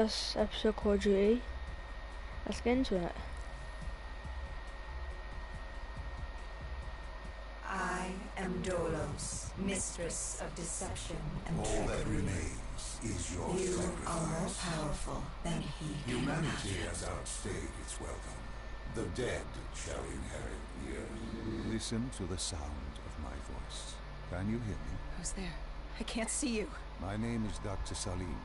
This episode called Duty. Let's get into it. I am Dolos, mistress of deception and All trickery. that remains is your You sacrifice. are more powerful than he can Humanity imagine. has outstayed its welcome. The dead shall inherit the earth. Listen to the sound of my voice. Can you hear me? Who's there? I can't see you. My name is Dr. Salim.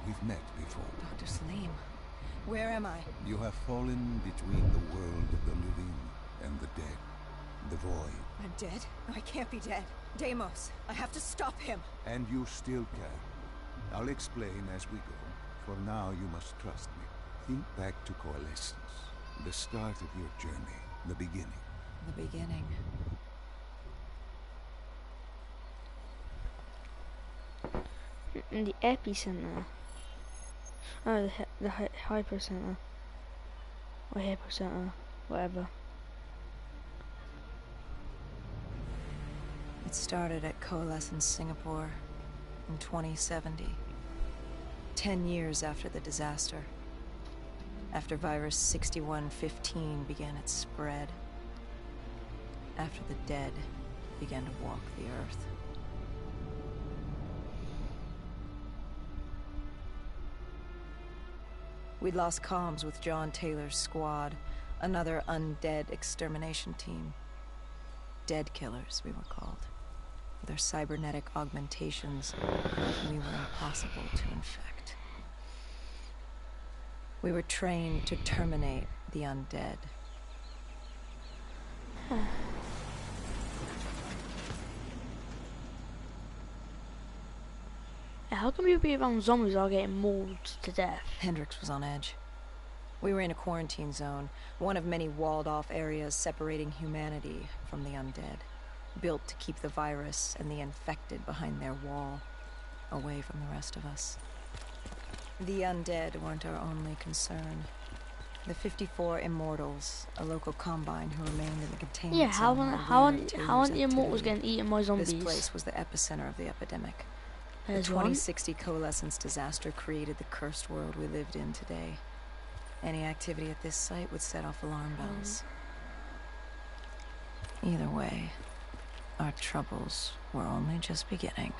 We've met before. Dr. Salim. Where am I? You have fallen between the world of the living and the dead. The void. I'm dead? No, I can't be dead. Deimos, I have to stop him. And you still can. I'll explain as we go. For now, you must trust me. Think back to Coalescence. The start of your journey. The beginning. The beginning. In the epicenter. Oh, the hypercenter. Or hypercenter. Whatever. It started at Coalescence Singapore in 2070. 10 years after the disaster. After virus 6115 began its spread. After the dead began to walk the earth. We'd lost comms with John Taylor's squad, another undead extermination team. Dead killers, we were called. With our cybernetic augmentations, we were impossible to infect. We were trained to terminate the undead. How come people be around zombies are getting mauled to death? Hendrix was on edge. We were in a quarantine zone, one of many walled-off areas separating humanity from the undead, built to keep the virus and the infected behind their wall, away from the rest of us. The undead weren't our only concern. The 54 Immortals, a local combine who remained in the containment Yeah, how zone, aren't were how aren't the Taylor's immortals activity. getting eaten by zombies? This place was the epicenter of the epidemic. The There's one. 2060 Coalescence disaster created the cursed world we lived in today. Any activity at this site would set off alarm bells. Either way, our troubles were only just beginning.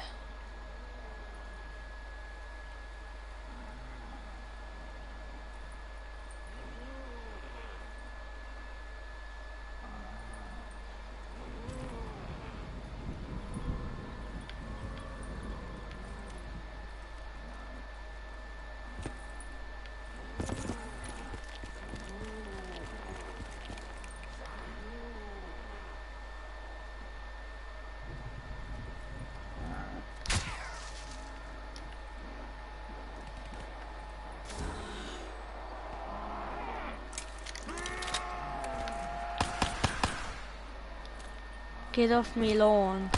Get off me lawn.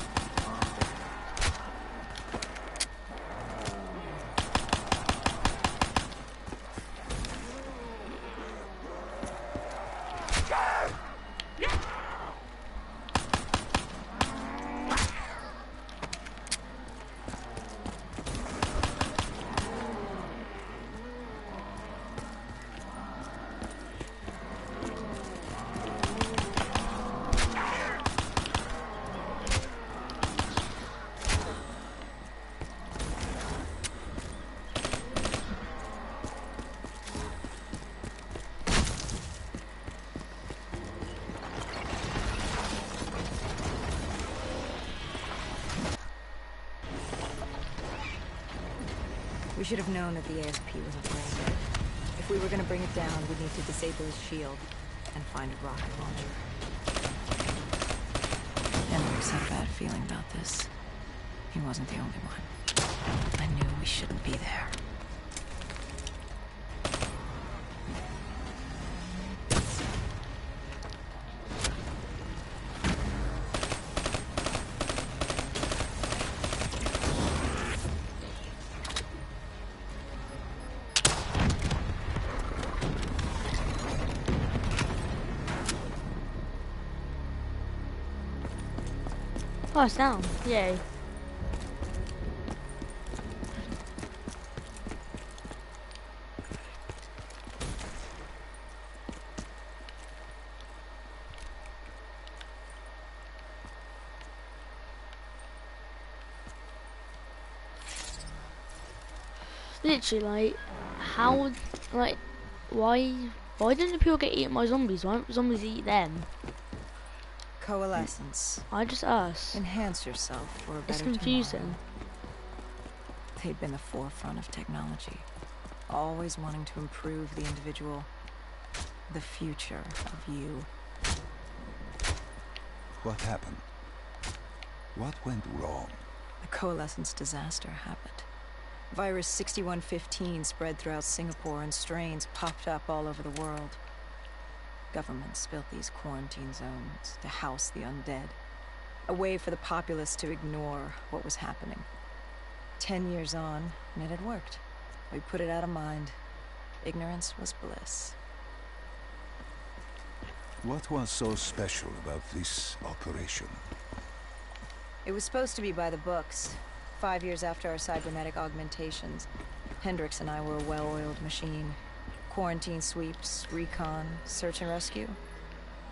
We should have known that the ASP wasn't brain dead. If we were going to bring it down, we'd need to disable his shield and find a rocket launcher. Hendrix had a bad feeling about this. He wasn't the only one. I knew we shouldn't be there. Oh, it's down. Yay. Literally, like, how, like, why don't the people get eaten by zombies? Why don't zombies eat them? Coalescence. I just asked. Enhance yourself for a better It's confusing. tomorrow. They'd been the forefront of technology, always wanting to improve the individual, the future of you. What happened? What went wrong? The coalescence disaster happened. Virus 6115 spread throughout Singapore and strains popped up all over the world. Governments built these quarantine zones to house the undead, a way for the populace to ignore what was happening. 10 years on, and it had worked. We put it out of mind. Ignorance was bliss. What was so special about this operation? It was supposed to be by the books. 5 years after our cybernetic augmentations, Hendricks and I were a well-oiled machine. Quarantine sweeps, recon, search and rescue.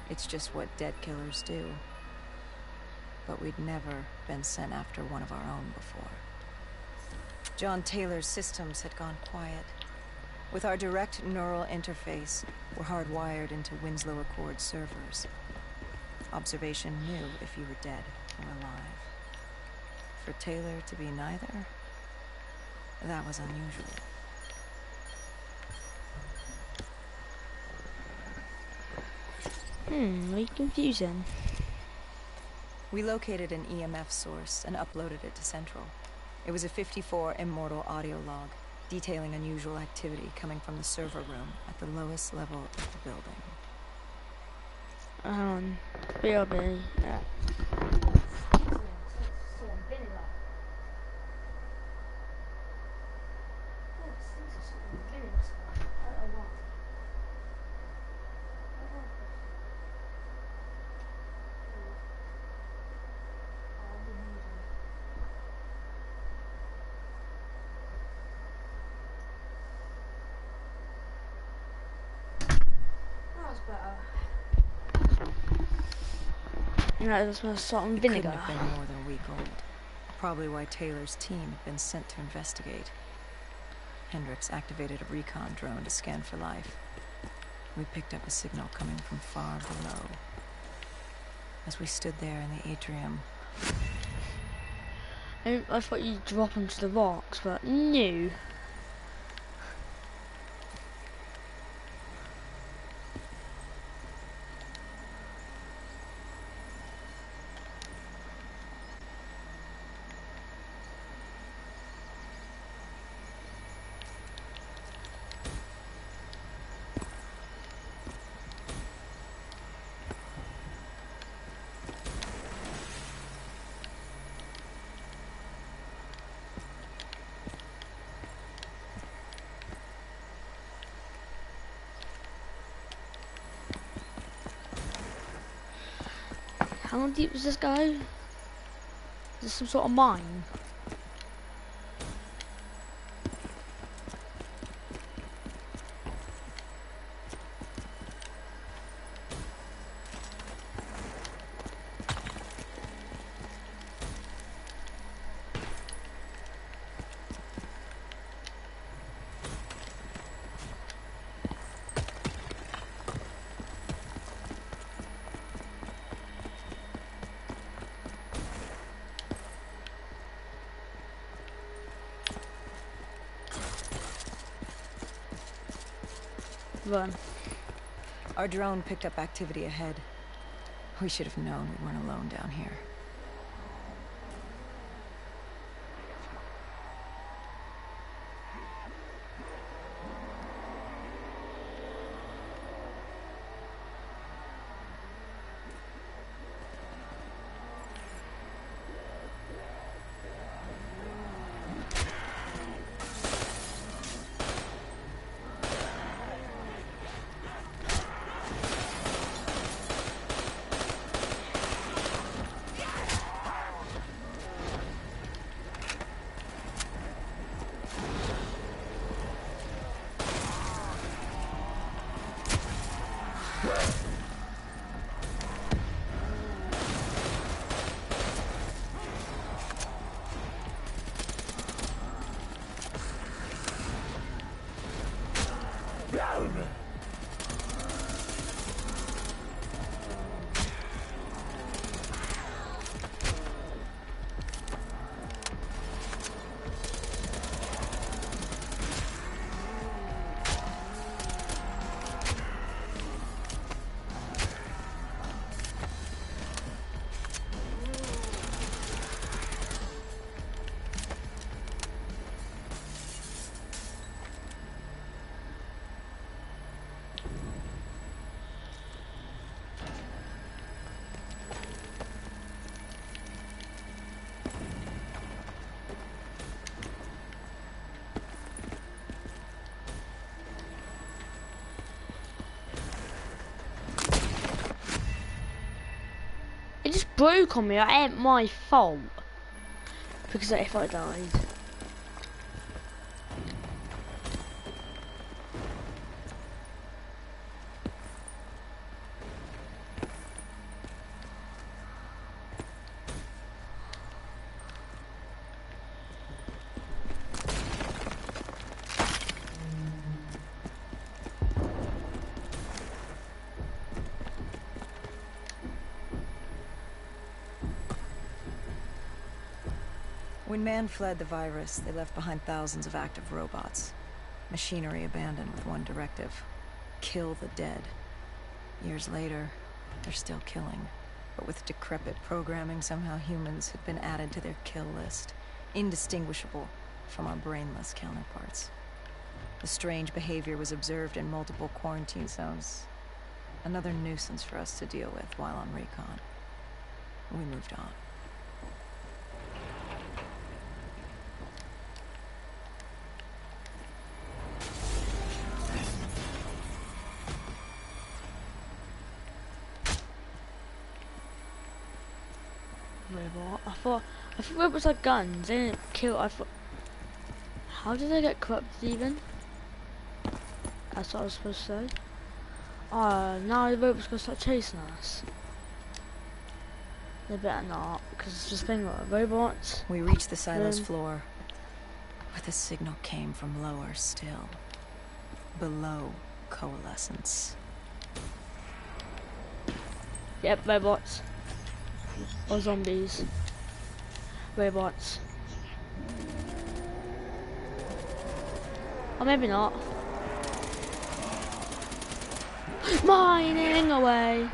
It's just what dead killers do. But we'd never been sent after one of our own before. John Taylor's systems had gone quiet. With our direct neural interface, we're hardwired into Winslow Accord servers. Observation knew if you were dead or alive. For Taylor to be neither, that was unusual. Really confusing. We located an EMF source and uploaded it to Central. It was a 54 immortal audio log, detailing unusual activity coming from the server room at the lowest level of the building. BRB. No, that's my salt and vinegar. Couldn't have been more than a week old. Probably why Taylor's team had been sent to investigate. Hendricks activated a recon drone to scan for life. We picked up a signal coming from far below. As we stood there in the atrium... I thought you'd drop onto the rocks, but no. How deep does this go? Is this some sort of mine? Run. Our drone picked up activity ahead. We should have known we weren't alone down here. It just broke on me. It ain't my fault. Because if I died. When man fled the virus, they left behind thousands of active robots. Machinery abandoned with one directive: kill the dead. Years later, they're still killing. But with decrepit programming, somehow humans had been added to their kill list, indistinguishable from our brainless counterparts. The strange behavior was observed in multiple quarantine zones. Another nuisance for us to deal with while on recon. We moved on. Robot. I thought robots had guns. They didn't kill. I thought. How did they get corrupted even? That's what I was supposed to say. Oh, now the robot's gonna start chasing us. They better not, because it's just thing about robots. We reached the silo's floor, but the signal came from lower still. Below Coalescence. Yep, robots. Or zombies. Robots. Or maybe not. Mining away.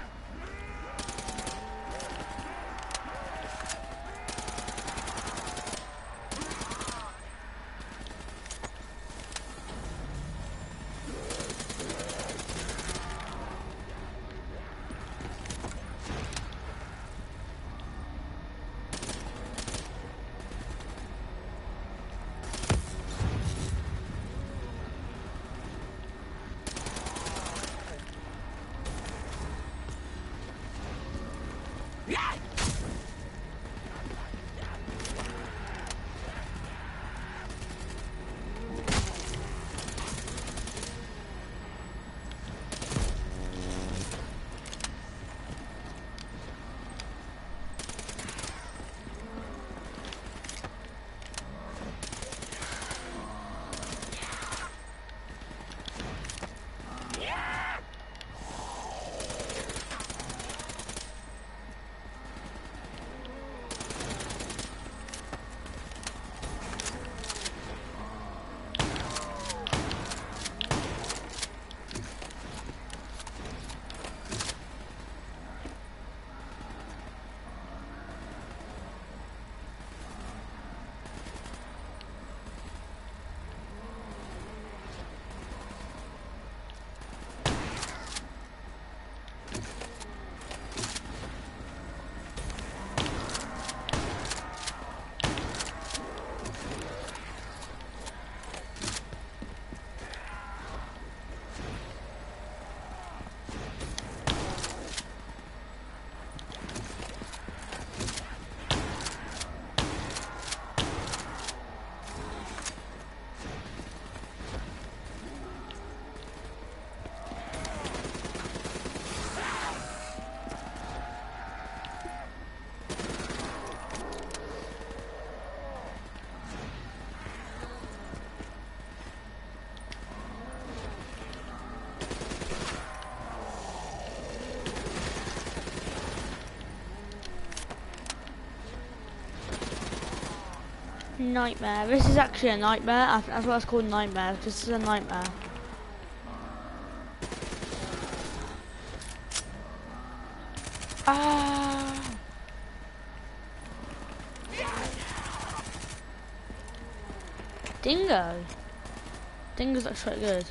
Nightmare. This is actually a nightmare. I think that's why it's called nightmare. This is a nightmare. Ah. Dingo. Dingo's actually quite good.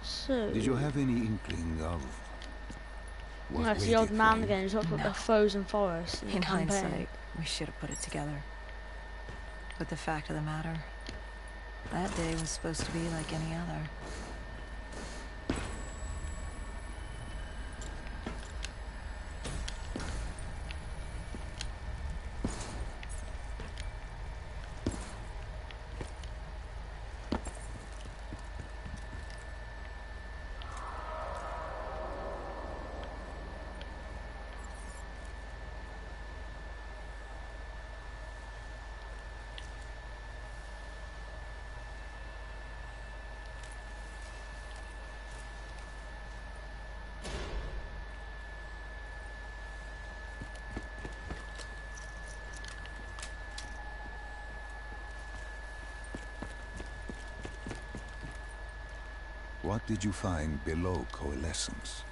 So, Did you have any inkling of what that's the old waited man for you? again. He's talking about the frozen forest. In In the campaign. hindsight, we should have put it together. But the fact of the matter, that day was supposed to be like any other. What did you find below Coalescence?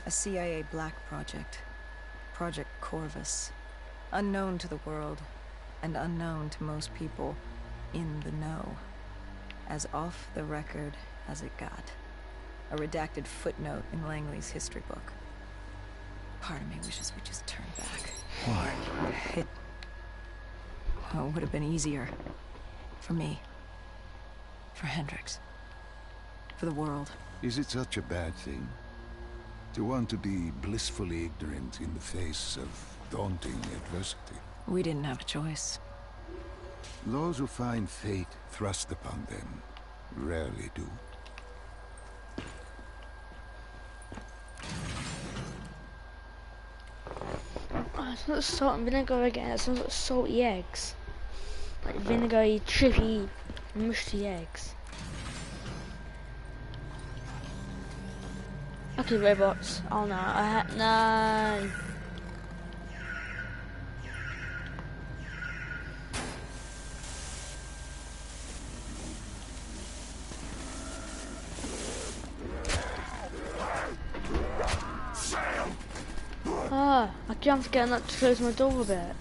A CIA black project. Project Corvus. Unknown to the world, and unknown to most people in the know. As off the record as it got. A redacted footnote in Langley's history book. Part of me wishes we just turned back. Why? It would have been easier. For me. For Hendricks. For the world. Is it such a bad thing? To want to be blissfully ignorant in the face of daunting adversity? We didn't have a choice. Those who find fate thrust upon them rarely do. Oh, it smells like salt and vinegar again. It smells like salty eggs. Like vinegary, trippy, mushy eggs. Okay, robots. Oh no, no. Ah, I can't forget not to close my door a bit.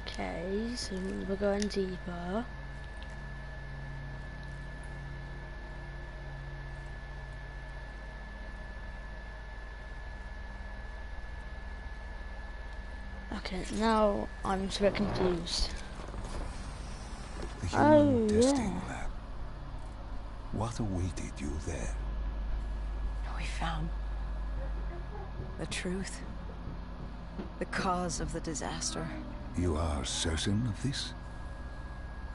Okay, so we're going deeper. Okay, now I'm just a bit confused. The human Oh, testing yeah. lab. What awaited you there? We found the truth. The cause of the disaster. You are certain of this?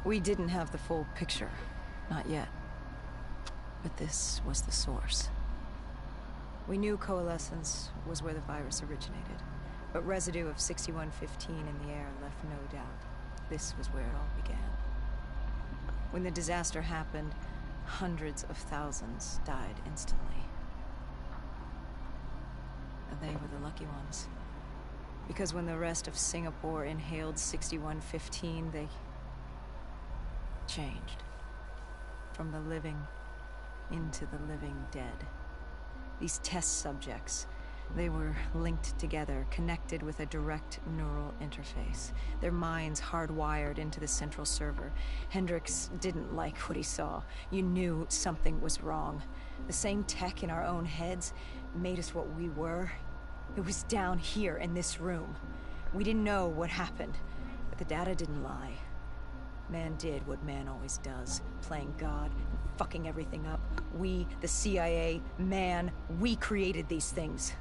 We didn't have the full picture. Not yet. But this was the source. We knew Coalescence was where the virus originated, but residue of 6115 in the air left no doubt. This was where it all began. When the disaster happened, hundreds of thousands died instantly. And they were the lucky ones. Because when the rest of Singapore inhaled 6115, they changed. From the living into the living dead. These test subjects, they were linked together, connected with a direct neural interface. Their minds hardwired into the central server. Hendricks didn't like what he saw. You knew something was wrong. The same tech in our own heads made us what we were. It was down here in this room. We didn't know what happened, but the data didn't lie. Man did what man always does, playing God, fucking everything up. We, the CIA, man, we created these things.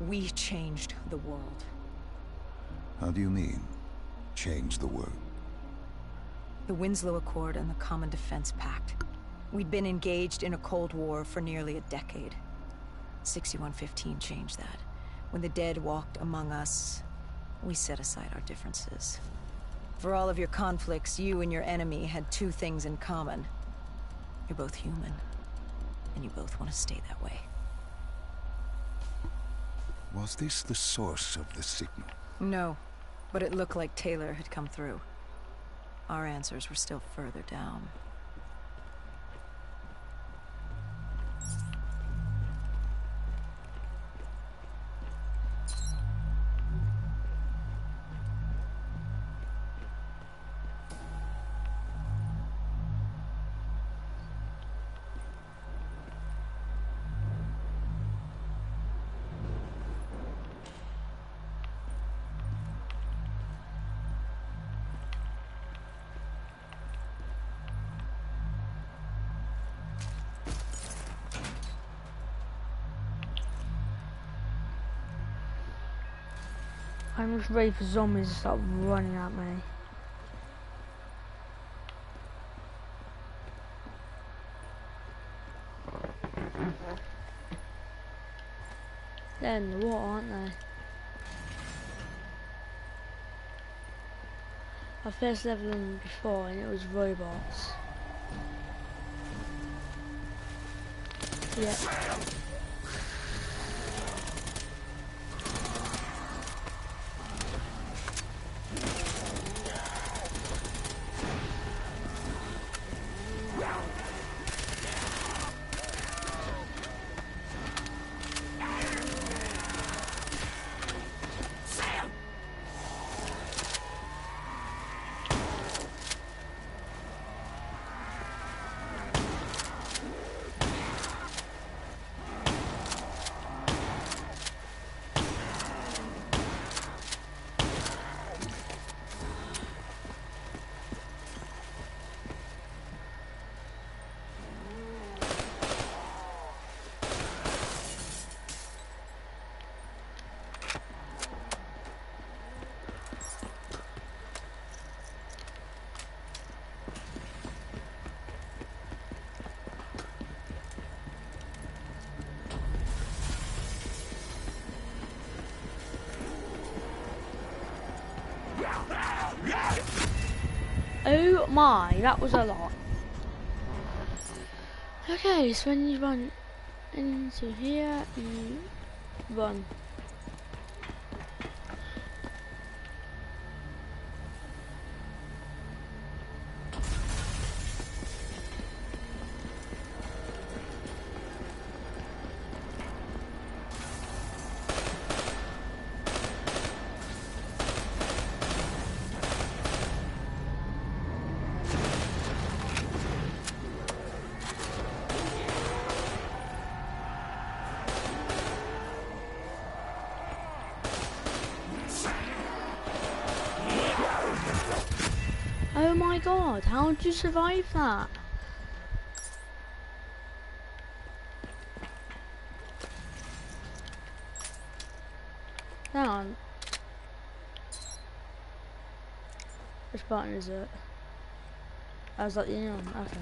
We changed the world. How do you mean, change the world? The Winslow Accord and the Common Defense Pact. We'd been engaged in a Cold War for nearly a decade. 6115 changed that. When the dead walked among us, we set aside our differences. For all of your conflicts, you and your enemy had two things in common. You're both human, and you both want to stay that way. Was this the source of the signal? No, but it looked like Taylor had come through. Our answers were still further down. I'm just ready for zombies to start running at me. They're in the water, aren't they? I first leveled them before and it was robots. Yeah. Oh my, that was a lot. Okay, so when you run into here, you run. Oh my god, how did you survive that? Hang on. Which button is it? I was like, yeah, okay.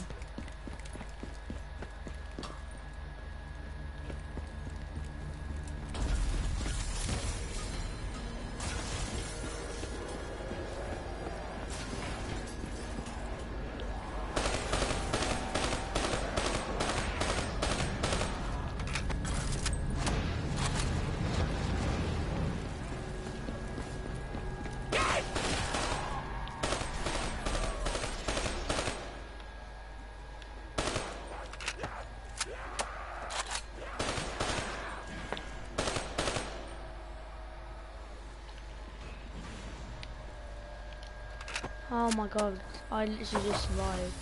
Oh my god, I literally just survived.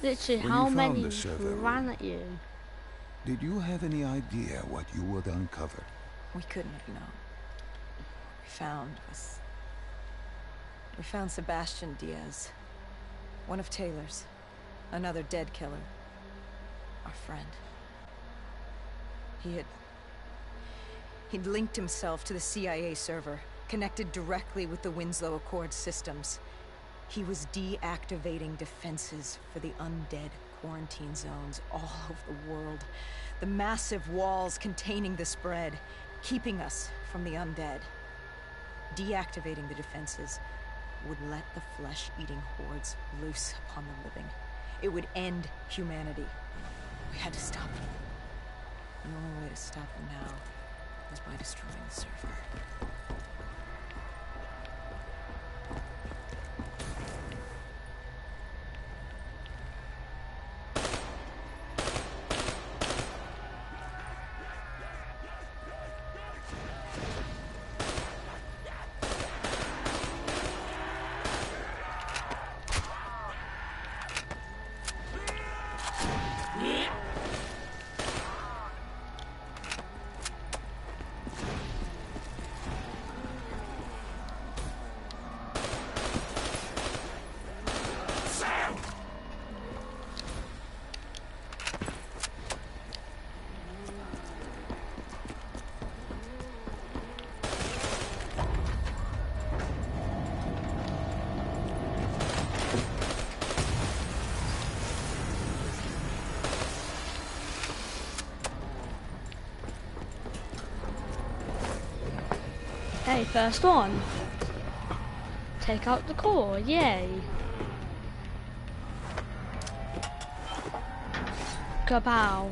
Literally, When how you found many the server ran room, at you? did you have any idea what you would uncover? We couldn't have known. We found Sebastian Diaz. One of Taylor's. Another dead killer. Our friend. He'd linked himself to the CIA server, connected directly with the Winslow Accord systems. He was deactivating defenses for the undead quarantine zones all over the world. The massive walls containing the spread, keeping us from the undead. Deactivating the defenses would let the flesh-eating hordes loose upon the living. It would end humanity. We had to stop him. The only way to stop him now was by destroying the server. Hey, first one. Take out the core, yay. Kapow.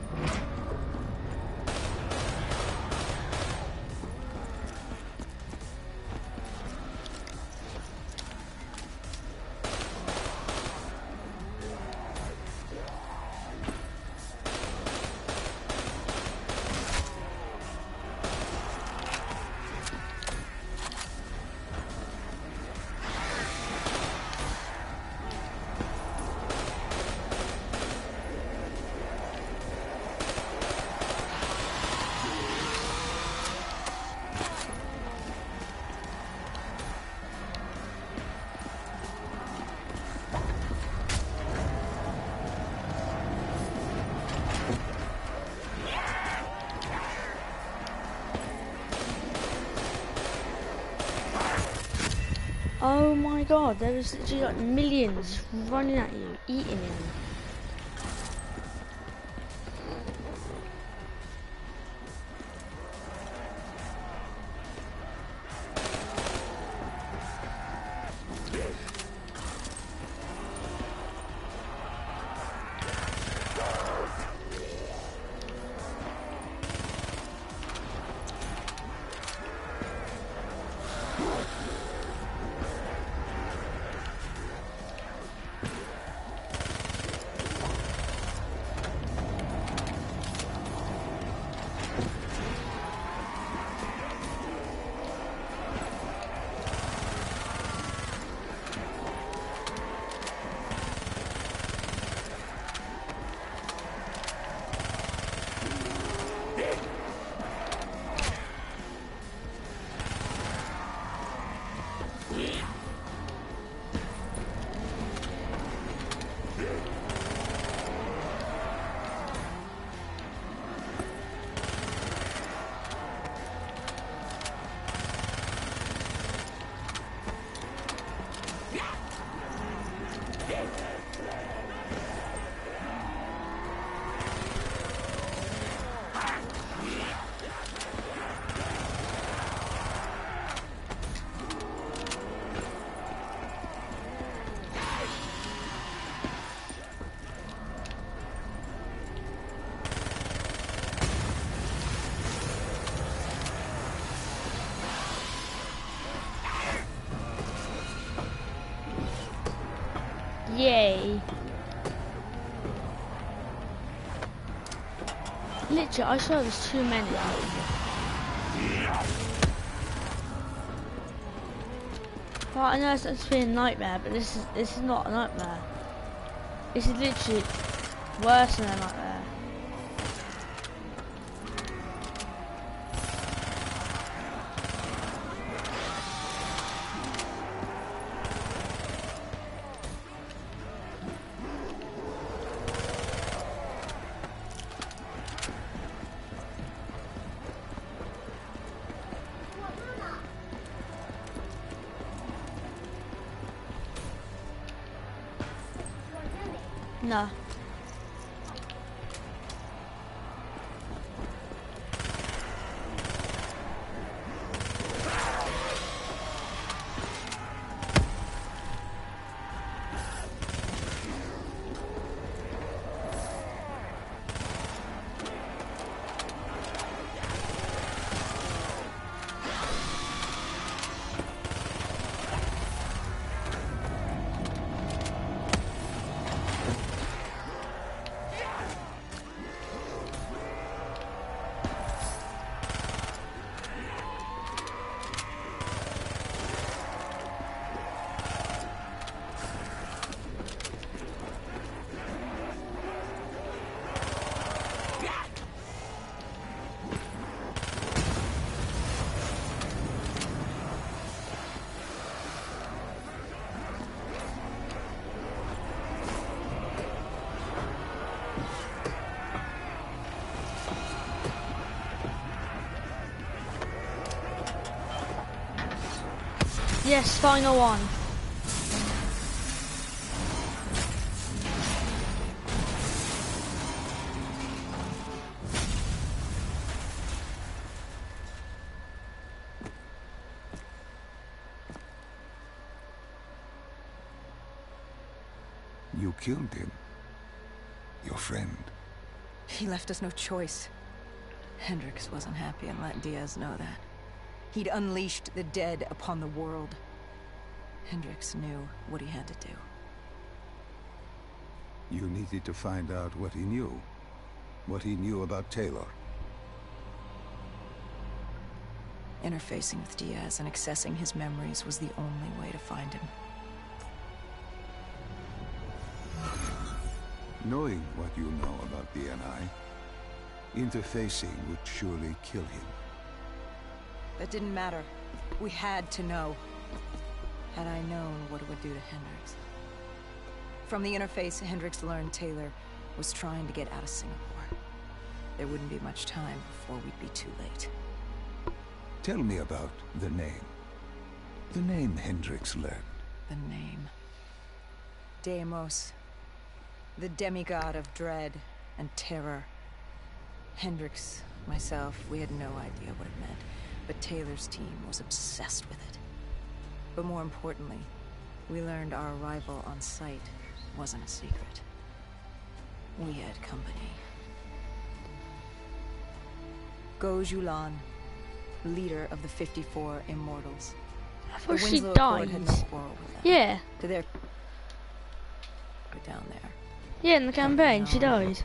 Oh my god, there was literally like millions running at you, eating you. Yay. Literally, I saw there's too many. Well, I know it's supposed to be a nightmare, but this is not a nightmare. This is literally worse than a nightmare. No. Yes, final one. You killed him. Your friend. He left us no choice. Hendricks wasn't happy and let Diaz know that. He'd unleashed the dead upon the world. Hendricks knew what he had to do. You needed to find out what he knew. What he knew about Taylor. Interfacing with Diaz and accessing his memories was the only way to find him. Knowing what you know about the NI, interfacing would surely kill him. That didn't matter. We had to know. Had I known what it would do to Hendricks. From the interface, Hendricks learned Taylor was trying to get out of Singapore. There wouldn't be much time before we'd be too late. Tell me about the name. The name Hendricks learned. The name. Deimos. The demigod of dread and terror. Hendricks, myself, we had no idea what it meant. But Taylor's team was obsessed with it. But more importantly, we learned our arrival on site wasn't a secret. We had company. Go Julan, leader of the 54 Immortals. I thought she Winslow Accord died. had no quarrel with them. Yeah. To their... Go down there. Yeah, in the campaign, she died.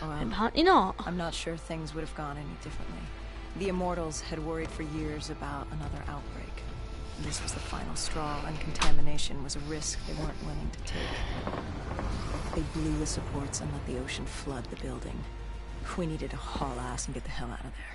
Well, Apparently not. I'm not sure things would have gone any differently. The Immortals had worried for years about another outbreak. This was the final straw, and contamination was a risk they weren't willing to take. They blew the supports and let the ocean flood the building. We needed to haul ass and get the hell out of there.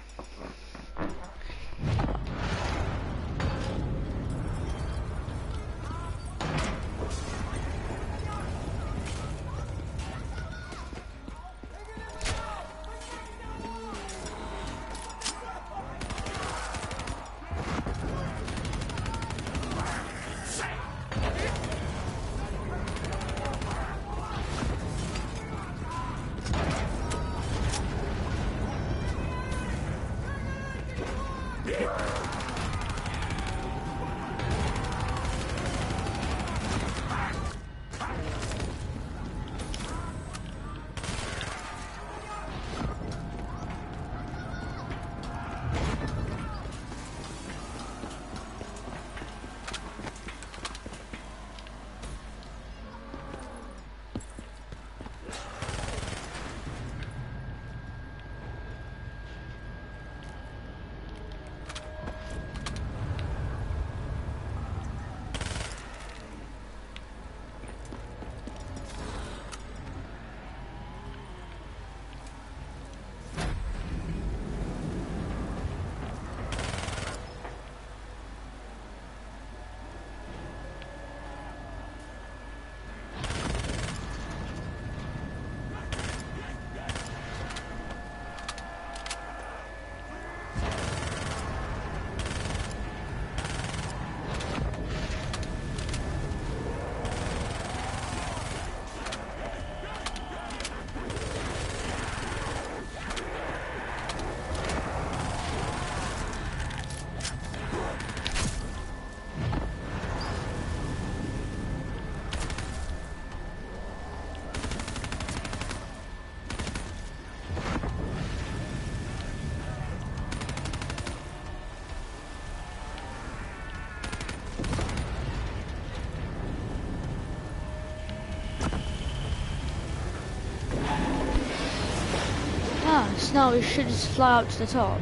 now we should just fly out to the top.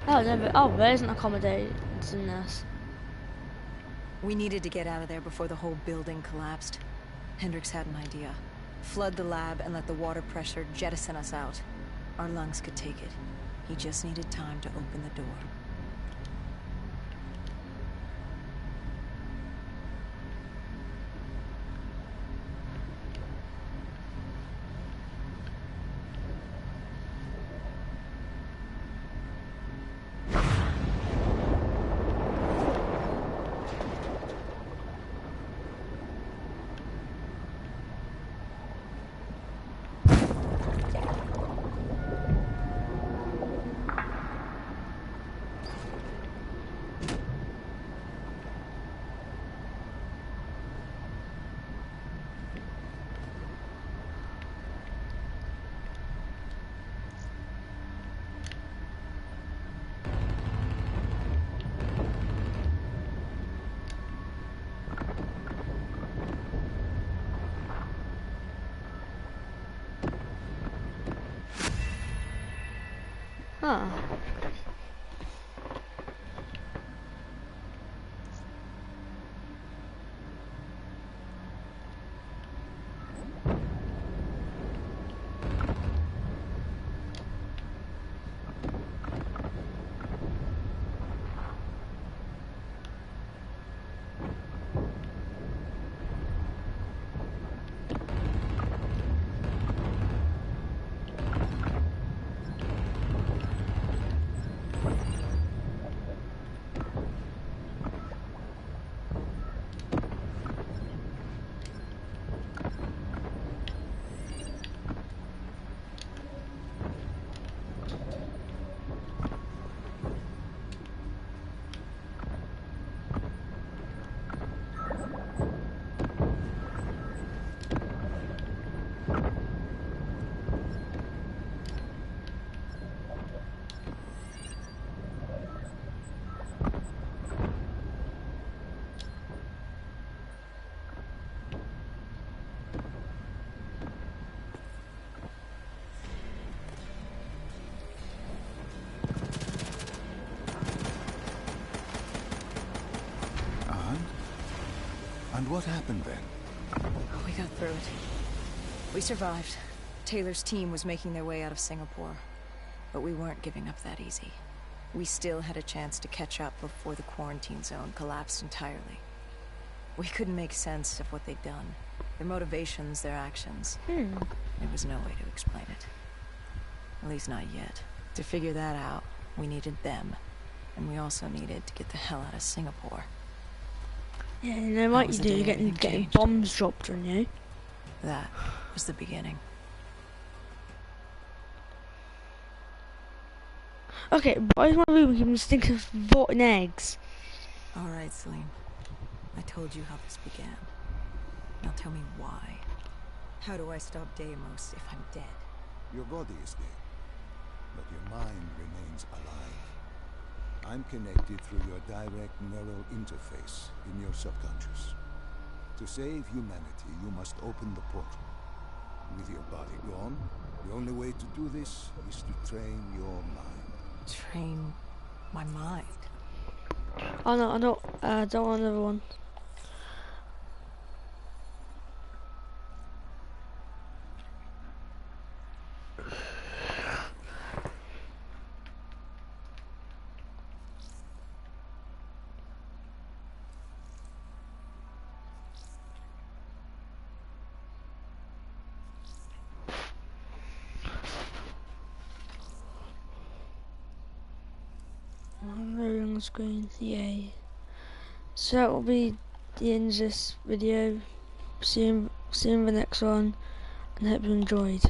Oh, no, oh, there isn't accommodations in this. We needed to get out of there before the whole building collapsed. Hendricks had an idea. Flood the lab and let the water pressure jettison us out. Our lungs could take it. He just needed time to open the door. Huh. And what happened then? We got through it. We survived. Taylor's team was making their way out of Singapore. But we weren't giving up that easy. We still had a chance to catch up before the quarantine zone collapsed entirely. We couldn't make sense of what they'd done. Their motivations, their actions. There was no way to explain it. At least not yet. To figure that out, we needed them. And we also needed to get the hell out of Singapore. Yeah, you know what you do, you're getting bombs dropped on you. That was the beginning. Okay, why is my room keeping stinking of rotten eggs? Alright, Salim. I told you how this began. Now tell me why. How do I stop Deimos if I'm dead? Your body is dead, but your mind remains alive. I'm connected through your direct neural interface in your subconscious. To save humanity, you must open the portal. With your body gone, the only way to do this is to train your mind. Train my mind? Oh no, I don't want another one. On screen, yay. So that will be the end of this video. See you in the next one, and hope you enjoyed.